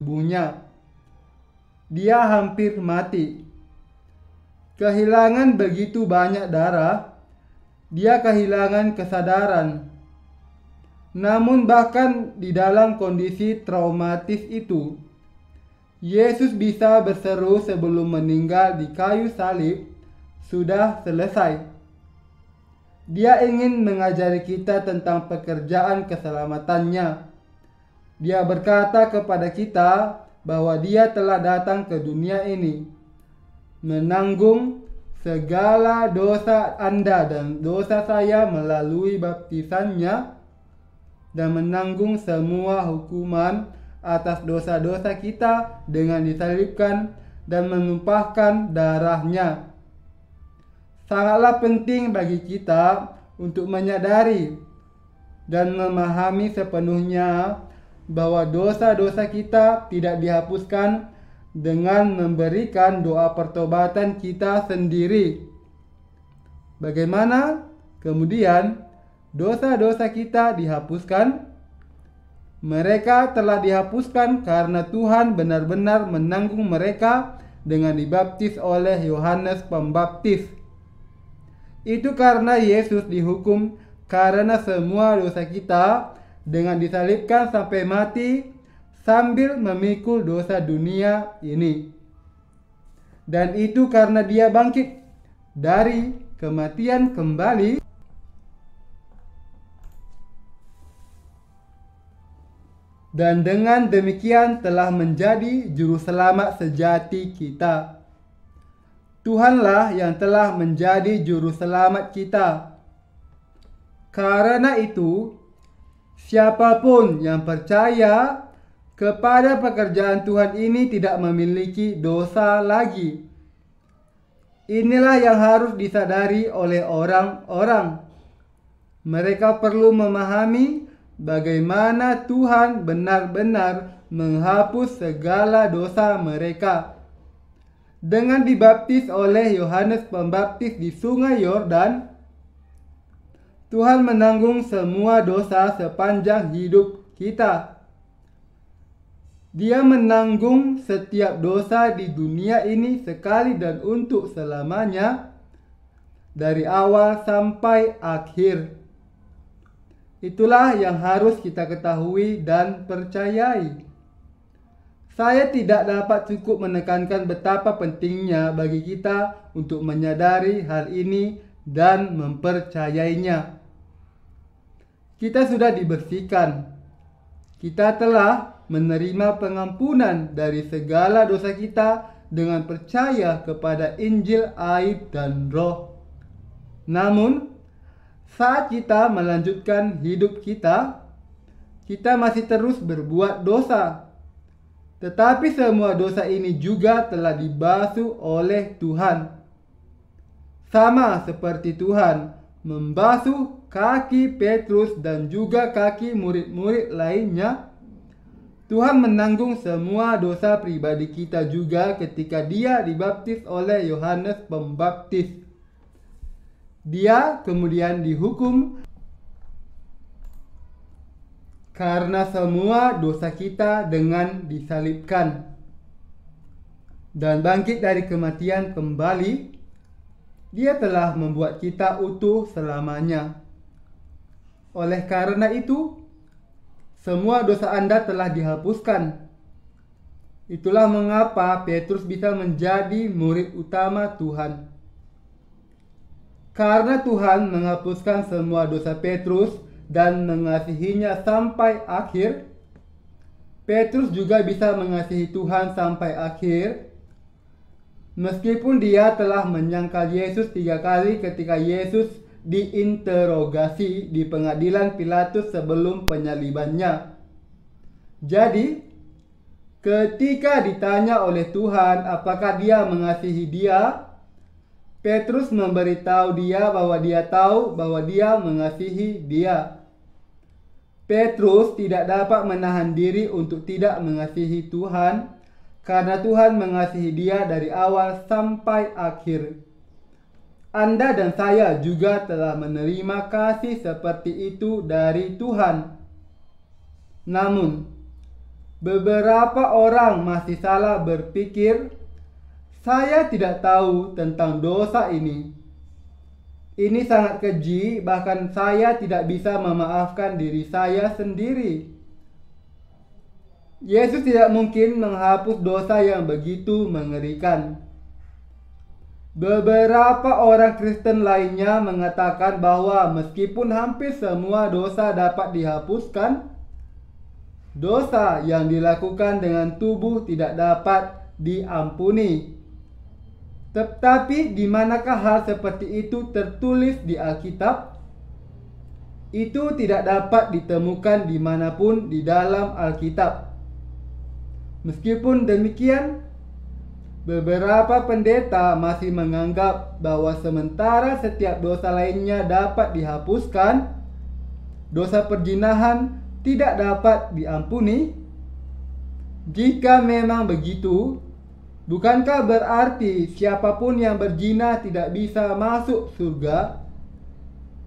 tubuhnya. Dia hampir mati. Kehilangan begitu banyak darah, dia kehilangan kesadaran. Namun bahkan di dalam kondisi traumatis itu, Yesus bisa berseru sebelum meninggal di kayu salib, "Sudah selesai." Dia ingin mengajari kita tentang pekerjaan keselamatannya. Dia berkata kepada kita bahwa dia telah datang ke dunia ini, menanggung segala dosa Anda dan dosa saya melalui baptisannya, dan menanggung semua hukuman atas dosa-dosa kita dengan disalibkan dan menumpahkan darahnya. Sangatlah penting bagi kita untuk menyadari dan memahami sepenuhnya bahwa dosa-dosa kita tidak dihapuskan dengan memberikan doa pertobatan kita sendiri. Bagaimana kemudian dosa-dosa kita dihapuskan? Mereka telah dihapuskan karena Tuhan benar-benar menanggung mereka dengan dibaptis oleh Yohanes Pembaptis. Itu karena Yesus dihukum karena semua dosa kita dengan disalibkan sampai mati sambil memikul dosa dunia ini. Dan itu karena dia bangkit dari kematian kembali, dan dengan demikian telah menjadi juru selamat sejati kita. Tuhanlah yang telah menjadi juru selamat kita. Karena itu, siapapun yang percaya kepada pekerjaan Tuhan ini tidak memiliki dosa lagi. Inilah yang harus disadari oleh orang-orang. Mereka perlu memahami bagaimana Tuhan benar-benar menghapus segala dosa mereka. Dengan dibaptis oleh Yohanes Pembaptis di Sungai Yordan, Tuhan menanggung semua dosa sepanjang hidup kita. Dia menanggung setiap dosa di dunia ini sekali dan untuk selamanya, dari awal sampai akhir. Itulah yang harus kita ketahui dan percayai. Saya tidak dapat cukup menekankan betapa pentingnya bagi kita untuk menyadari hal ini dan mempercayainya. Kita sudah dibersihkan. Kita telah menerima pengampunan dari segala dosa kita dengan percaya kepada Injil, air, dan Roh. Namun, saat kita melanjutkan hidup kita masih terus berbuat dosa. Tetapi semua dosa ini juga telah dibasuh oleh Tuhan. Sama seperti Tuhan membasuh kaki Petrus dan juga kaki murid-murid lainnya, Tuhan menanggung semua dosa pribadi kita juga ketika Dia dibaptis oleh Yohanes Pembaptis. Dia kemudian dihukum karena semua dosa kita dengan disalibkan, dan bangkit dari kematian kembali. Dia telah membuat kita utuh selamanya. Oleh karena itu, semua dosa Anda telah dihapuskan. Itulah mengapa Petrus bisa menjadi murid utama Tuhan. Karena Tuhan menghapuskan semua dosa Petrus dan mengasihinya sampai akhir, Petrus juga bisa mengasihi Tuhan sampai akhir. Meskipun dia telah menyangkal Yesus 3 kali ketika Yesus diinterogasi di pengadilan Pilatus sebelum penyalibannya. Jadi, ketika ditanya oleh Tuhan apakah dia mengasihi dia, Petrus memberitahu dia bahwa dia tahu bahwa dia mengasihi dia. Petrus tidak dapat menahan diri untuk tidak mengasihi Tuhan, karena Tuhan mengasihi dia dari awal sampai akhir. Anda dan saya juga telah menerima kasih seperti itu dari Tuhan. Namun, Beberapa orang masih salah berpikir, "Saya tidak tahu tentang dosa ini. Ini sangat keji, bahkan saya tidak bisa memaafkan diri saya sendiri." Yesus tidak mungkin menghapus dosa yang begitu mengerikan. Beberapa orang Kristen lainnya mengatakan bahwa meskipun hampir semua dosa dapat dihapuskan, dosa yang dilakukan dengan tubuh tidak dapat diampuni. Tetapi di manakah hal seperti itu tertulis di Alkitab? Itu tidak dapat ditemukan dimanapun di dalam Alkitab. Meskipun demikian, beberapa pendeta masih menganggap bahwa sementara setiap dosa lainnya dapat dihapuskan, dosa perzinahan tidak dapat diampuni. Jika memang begitu, bukankah berarti siapapun yang berzina tidak bisa masuk surga?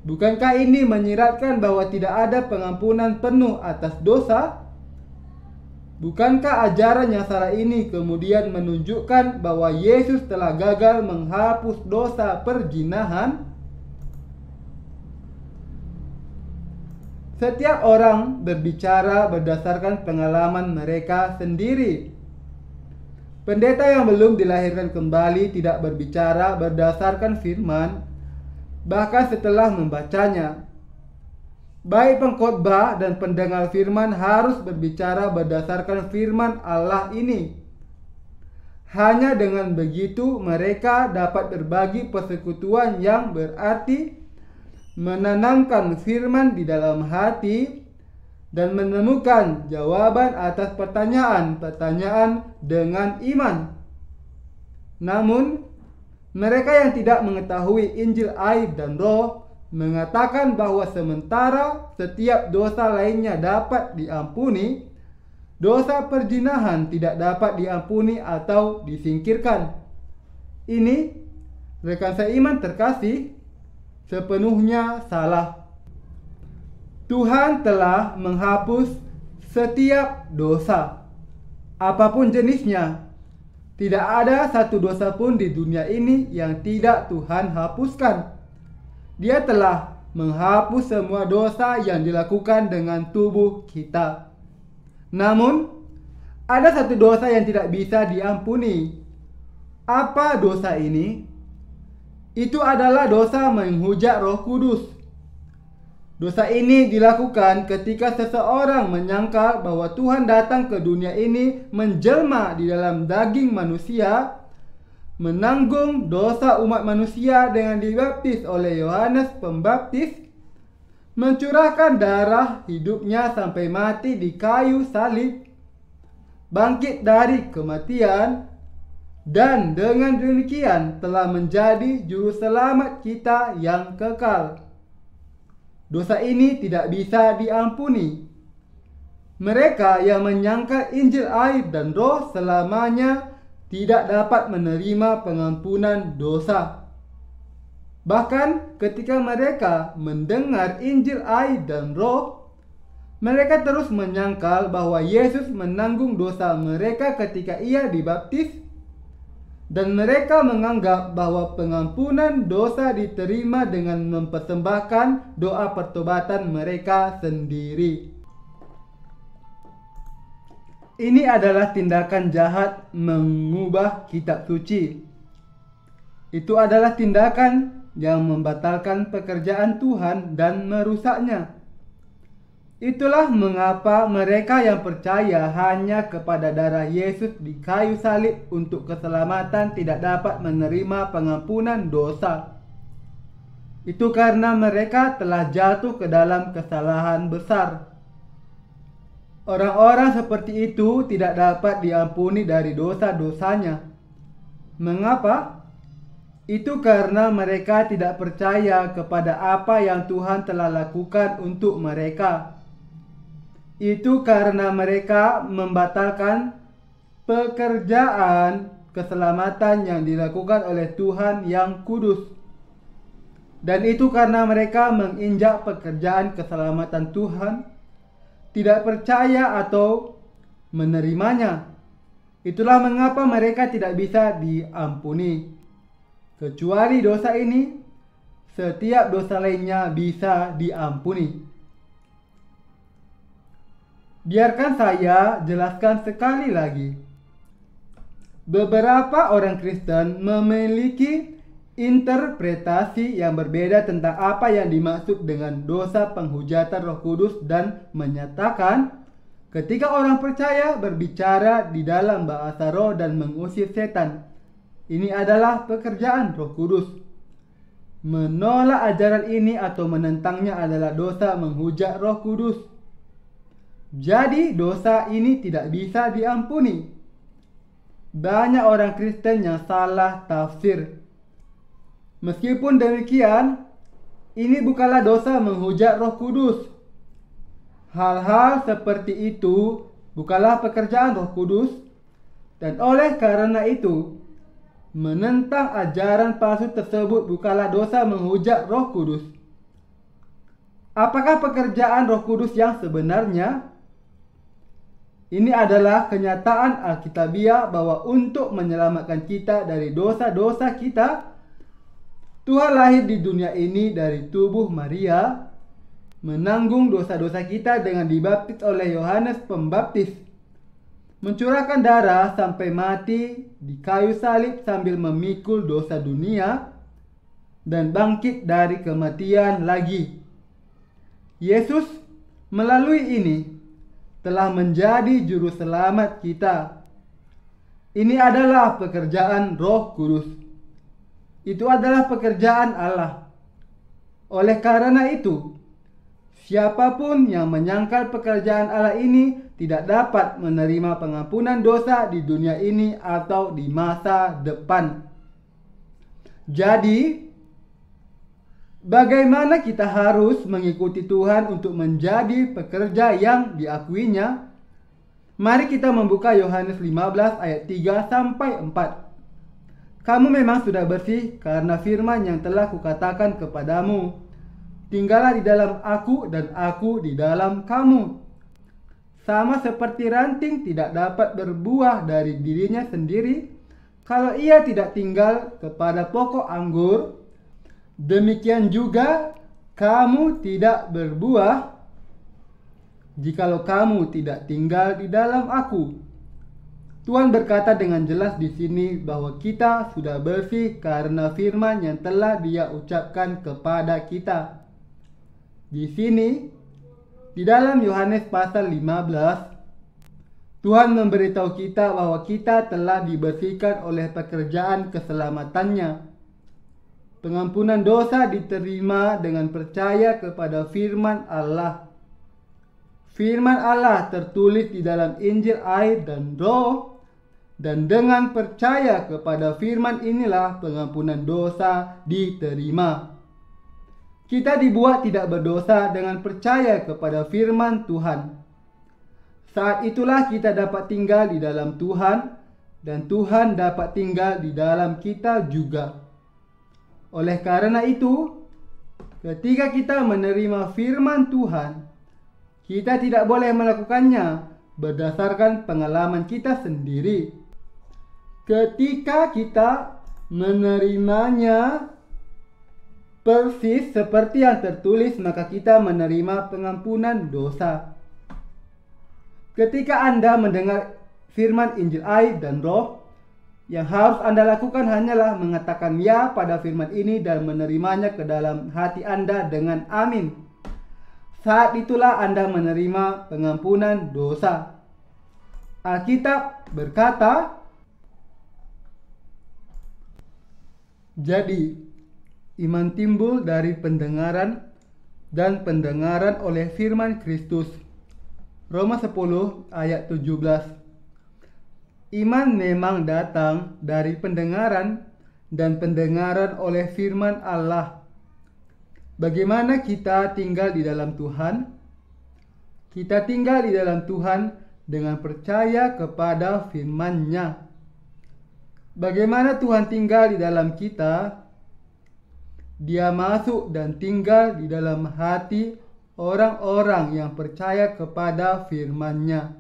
Bukankah ini menyiratkan bahwa tidak ada pengampunan penuh atas dosa? Bukankah ajaran yang salah ini kemudian menunjukkan bahwa Yesus telah gagal menghapus dosa perzinahan? Setiap orang berbicara berdasarkan pengalaman mereka sendiri. Pendeta yang belum dilahirkan kembali tidak berbicara berdasarkan firman, bahkan setelah membacanya. Baik pengkhotbah dan pendengar firman harus berbicara berdasarkan firman Allah ini. Hanya dengan begitu mereka dapat berbagi persekutuan yang berarti, menanamkan firman di dalam hati, dan menemukan jawaban atas pertanyaan-pertanyaan dengan iman. Namun, mereka yang tidak mengetahui Injil air dan Roh mengatakan bahwa sementara setiap dosa lainnya dapat diampuni, dosa perzinahan tidak dapat diampuni atau disingkirkan. Ini, rekan seiman terkasih, sepenuhnya salah. Tuhan telah menghapus setiap dosa, apapun jenisnya. Tidak ada satu dosa pun di dunia ini yang tidak Tuhan hapuskan. Dia telah menghapus semua dosa yang dilakukan dengan tubuh kita. Namun, ada satu dosa yang tidak bisa diampuni. Apa dosa ini? Itu adalah dosa menghujat Roh Kudus. Dosa ini dilakukan ketika seseorang menyangkal bahwa Tuhan datang ke dunia ini menjelma di dalam daging manusia, menanggung dosa umat manusia dengan dibaptis oleh Yohanes Pembaptis, mencurahkan darah hidupnya sampai mati di kayu salib, bangkit dari kematian, dan dengan demikian telah menjadi juru selamat kita yang kekal. Dosa ini tidak bisa diampuni. Mereka yang menyangkal Injil air dan Roh selamanya tidak dapat menerima pengampunan dosa. Bahkan ketika mereka mendengar Injil air dan Roh, mereka terus menyangkal bahwa Yesus menanggung dosa mereka ketika ia dibaptis, dan mereka menganggap bahwa pengampunan dosa diterima dengan mempersembahkan doa pertobatan mereka sendiri. Ini adalah tindakan jahat mengubah kitab suci. Itu adalah tindakan yang membatalkan pekerjaan Tuhan dan merusaknya. Itulah mengapa mereka yang percaya hanya kepada darah Yesus di kayu salib untuk keselamatan tidak dapat menerima pengampunan dosa. Itu karena mereka telah jatuh ke dalam kesalahan besar. Orang-orang seperti itu tidak dapat diampuni dari dosa-dosanya. Mengapa? Itu karena mereka tidak percaya kepada apa yang Tuhan telah lakukan untuk mereka. Itu karena mereka membatalkan pekerjaan keselamatan yang dilakukan oleh Tuhan yang kudus. Dan itu karena mereka menginjak pekerjaan keselamatan Tuhan, tidak percaya atau menerimanya. Itulah mengapa mereka tidak bisa diampuni. Kecuali dosa ini, setiap dosa lainnya bisa diampuni. Biarkan saya jelaskan sekali lagi. Beberapa orang Kristen memiliki interpretasi yang berbeda tentang apa yang dimaksud dengan dosa penghujatan Roh Kudus dan menyatakan ketika orang percaya berbicara di dalam bahasa roh dan mengusir setan, ini adalah pekerjaan Roh Kudus. Menolak ajaran ini atau menentangnya adalah dosa menghujat Roh Kudus. Jadi dosa ini tidak bisa diampuni. Banyak orang Kristen yang salah tafsir. Meskipun demikian, ini bukanlah dosa menghujat Roh Kudus. Hal-hal seperti itu bukanlah pekerjaan Roh Kudus, dan oleh karena itu, menentang ajaran palsu tersebut bukanlah dosa menghujat Roh Kudus. Apakah pekerjaan Roh Kudus yang sebenarnya? Ini adalah kenyataan Alkitabiah bahwa untuk menyelamatkan kita dari dosa-dosa kita, Tuhan lahir di dunia ini dari tubuh Maria, menanggung dosa-dosa kita dengan dibaptis oleh Yohanes Pembaptis, mencurahkan darah sampai mati di kayu salib sambil memikul dosa dunia, dan bangkit dari kematian lagi. Yesus melalui ini telah menjadi juru selamat kita. Ini adalah pekerjaan Roh Kudus. Itu adalah pekerjaan Allah. Oleh karena itu, siapapun yang menyangkal pekerjaan Allah ini tidak dapat menerima pengampunan dosa di dunia ini atau di masa depan. Jadi, bagaimana kita harus mengikuti Tuhan untuk menjadi pekerja yang diakuinya? Mari kita membuka Yohanes 15 ayat 3 sampai 4. Kamu memang sudah bersih karena firman yang telah kukatakan kepadamu. Tinggallah di dalam aku dan aku di dalam kamu. Sama seperti ranting tidak dapat berbuah dari dirinya sendiri kalau ia tidak tinggal kepada pokok anggur, demikian juga kamu tidak berbuah jikalau kamu tidak tinggal di dalam aku. Tuhan berkata dengan jelas di sini bahwa kita sudah bersih karena firman yang telah Dia ucapkan kepada kita. Di sini, di dalam Yohanes pasal 15, Tuhan memberitahu kita bahwa kita telah dibersihkan oleh pekerjaan keselamatannya. Pengampunan dosa diterima dengan percaya kepada firman Allah. Firman Allah tertulis di dalam Injil air dan roh, dan dengan percaya kepada firman inilah pengampunan dosa diterima. Kita dibuat tidak berdosa dengan percaya kepada firman Tuhan. Saat itulah kita dapat tinggal di dalam Tuhan, dan Tuhan dapat tinggal di dalam kita juga. Oleh karena itu, ketika kita menerima firman Tuhan, kita tidak boleh melakukannya berdasarkan pengalaman kita sendiri. Ketika kita menerimanya persis seperti yang tertulis, maka kita menerima pengampunan dosa. Ketika Anda mendengar firman Injil air dan roh, yang harus Anda lakukan hanyalah mengatakan ya pada firman ini dan menerimanya ke dalam hati Anda dengan amin. Saat itulah Anda menerima pengampunan dosa. Alkitab berkata, jadi iman timbul dari pendengaran, dan pendengaran oleh firman Kristus. Roma 10 ayat 17. Iman memang datang dari pendengaran, dan pendengaran oleh firman Allah. Bagaimana kita tinggal di dalam Tuhan? Kita tinggal di dalam Tuhan dengan percaya kepada firman-Nya. Bagaimana Tuhan tinggal di dalam kita? Dia masuk dan tinggal di dalam hati orang-orang yang percaya kepada firman-Nya.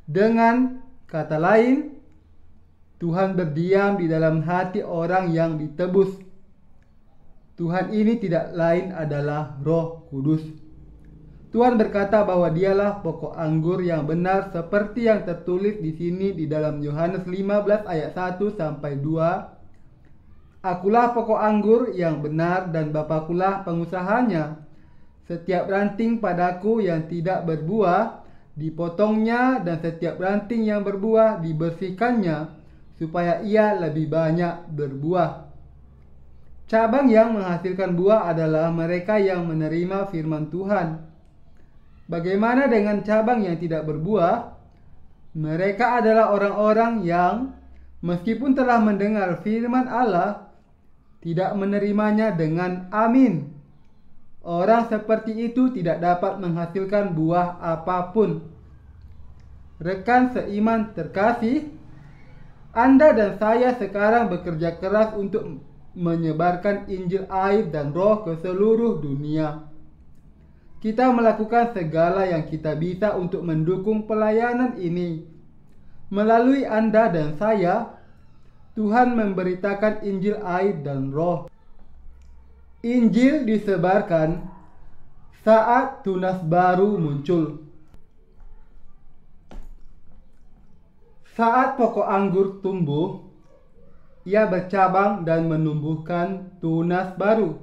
Dengan kata lain, Tuhan berdiam di dalam hati orang yang ditebus. Tuhan ini tidak lain adalah Roh Kudus. Tuhan berkata bahwa dialah pokok anggur yang benar seperti yang tertulis di sini di dalam Yohanes 15 ayat 1 sampai 2. Akulah pokok anggur yang benar dan Bapakulah pengusahanya. Setiap ranting padaku yang tidak berbuah dipotongnya, dan setiap ranting yang berbuah dibersihkannya, supaya ia lebih banyak berbuah. Cabang yang menghasilkan buah adalah mereka yang menerima firman Tuhan. Bagaimana dengan cabang yang tidak berbuah? Mereka adalah orang-orang yang meskipun telah mendengar firman Allah, tidak menerimanya dengan amin. Orang seperti itu tidak dapat menghasilkan buah apapun. Rekan seiman terkasih, Anda dan saya sekarang bekerja keras untuk menyebarkan Injil air dan Roh ke seluruh dunia. Kita melakukan segala yang kita bisa untuk mendukung pelayanan ini. Melalui Anda dan saya, Tuhan memberitakan Injil air dan Roh. Injil disebarkan saat tunas baru muncul. Saat pokok anggur tumbuh, ia bercabang dan menumbuhkan tunas baru.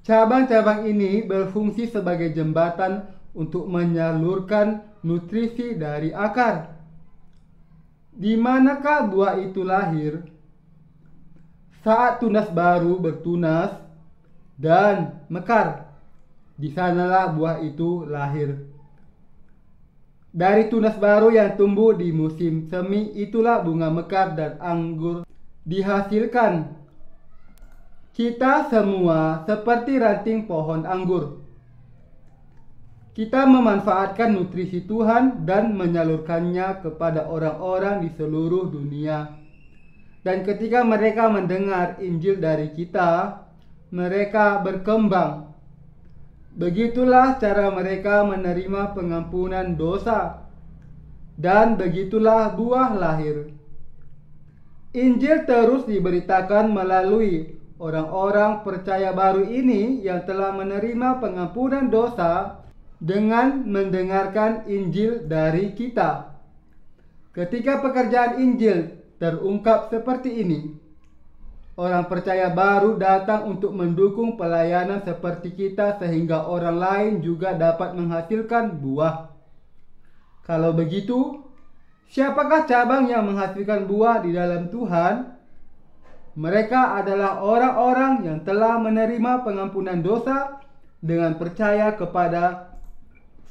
Cabang-cabang ini berfungsi sebagai jembatan untuk menyalurkan nutrisi dari akar. Di manakah buah itu lahir? Saat tunas baru bertunas dan mekar, di sanalah buah itu lahir. Dari tunas baru yang tumbuh di musim semi, itulah bunga mekar dan anggur dihasilkan. Kita semua seperti ranting pohon anggur. Kita memanfaatkan nutrisi Tuhan dan menyalurkannya kepada orang-orang di seluruh dunia. Dan ketika mereka mendengar Injil dari kita, mereka berkembang. Begitulah cara mereka menerima pengampunan dosa. Dan begitulah buah lahir. Injil terus diberitakan melalui orang-orang percaya baru ini yang telah menerima pengampunan dosa dengan mendengarkan Injil dari kita. Ketika pekerjaan Injil terungkap seperti ini, orang percaya baru datang untuk mendukung pelayanan seperti kita sehingga orang lain juga dapat menghasilkan buah. Kalau begitu, siapakah cabang yang menghasilkan buah di dalam Tuhan? Mereka adalah orang-orang yang telah menerima pengampunan dosa dengan percaya kepada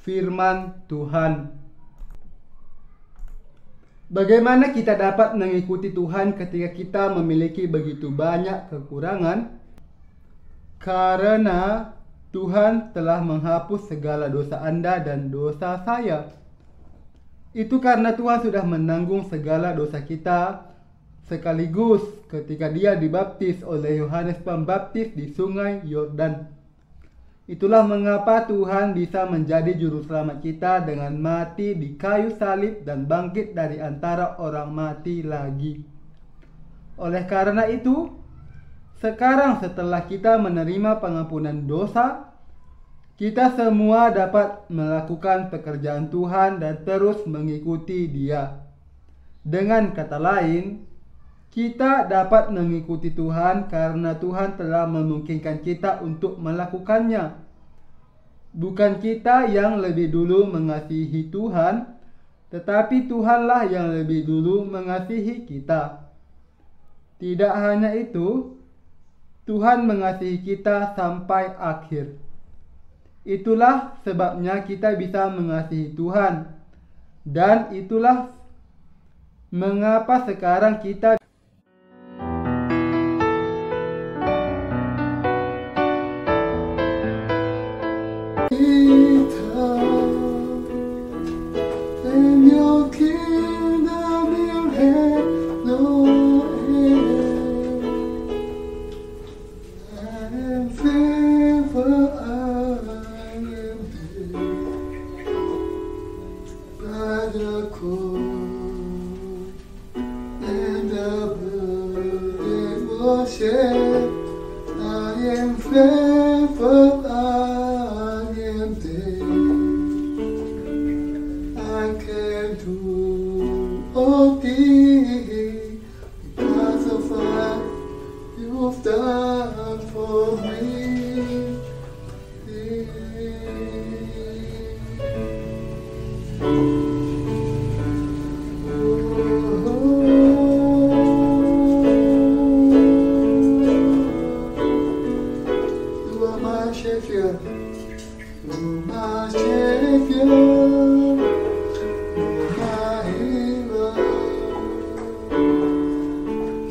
firman Tuhan. Bagaimana kita dapat mengikuti Tuhan ketika kita memiliki begitu banyak kekurangan? Karena Tuhan telah menghapus segala dosa Anda dan dosa saya. Itu karena Tuhan sudah menanggung segala dosa kita sekaligus ketika Dia dibaptis oleh Yohanes Pembaptis di Sungai Yordan. Itulah mengapa Tuhan bisa menjadi juru selamat kita dengan mati di kayu salib dan bangkit dari antara orang mati lagi. Oleh karena itu, sekarang setelah kita menerima pengampunan dosa, kita semua dapat melakukan pekerjaan Tuhan dan terus mengikuti Dia. Dengan kata lain, kita dapat mengikuti Tuhan karena Tuhan telah memungkinkan kita untuk melakukannya. Bukan kita yang lebih dulu mengasihi Tuhan, tetapi Tuhanlah yang lebih dulu mengasihi kita. Tidak hanya itu, Tuhan mengasihi kita sampai akhir. Itulah sebabnya kita bisa mengasihi Tuhan. Dan itulah mengapa sekarang kita cold and the burden was shared. I am faithful, I am there. I can do all things because of what you've done for me. You are my Savior, my Savior, my hero.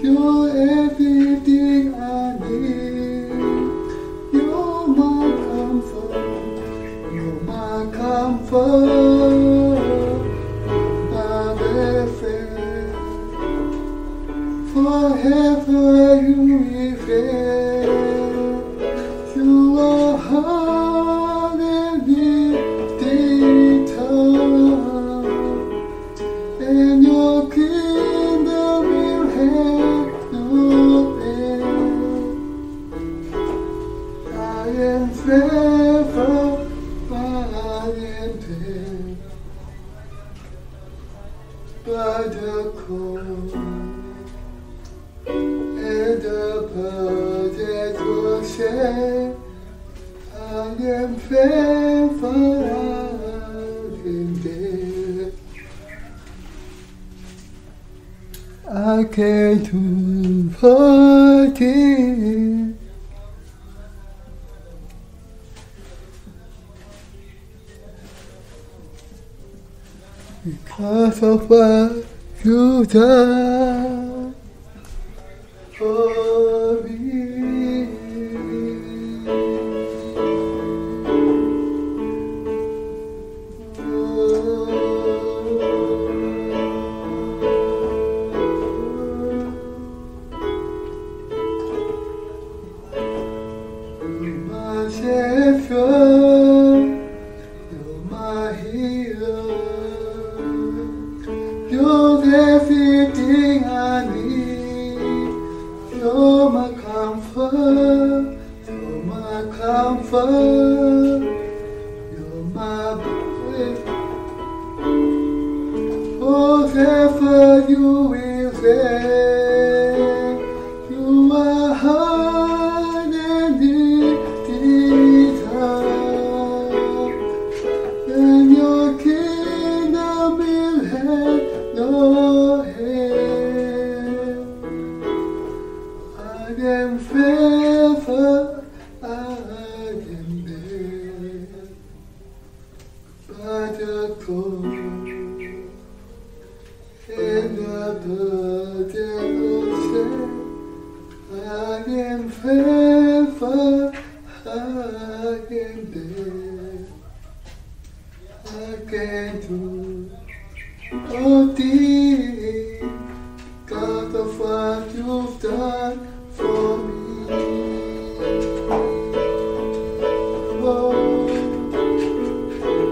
You're everything I need. You're my comfort. You're my comfort. My refuge. Forever you will reign. You are hard and dictator, and your kingdom will have no end. I am faithful, I am there, by the cold and the burden was shared. I am faithful, I am there. I can do all things because of what you've done for me. You're my Savior, you're my healer. You're everything I need. You're my comfort. You're my comfort. You're my breath. Forever you will reign. You are hard and dictator, and your kingdom will have no end. I am faithful, I am there, by the cold and the burden ocean. I am faithful, I am there. I can do all things because of what you've done for me. Oh,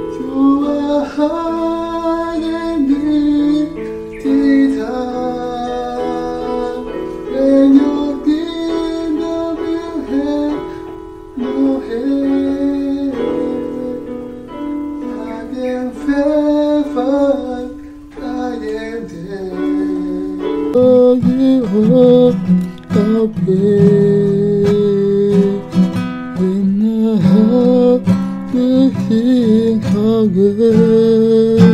you are hard and dictator, and your kingdom will have no end. I am faithful, I am there. Oh, you are a pain in the heart, the heat of it.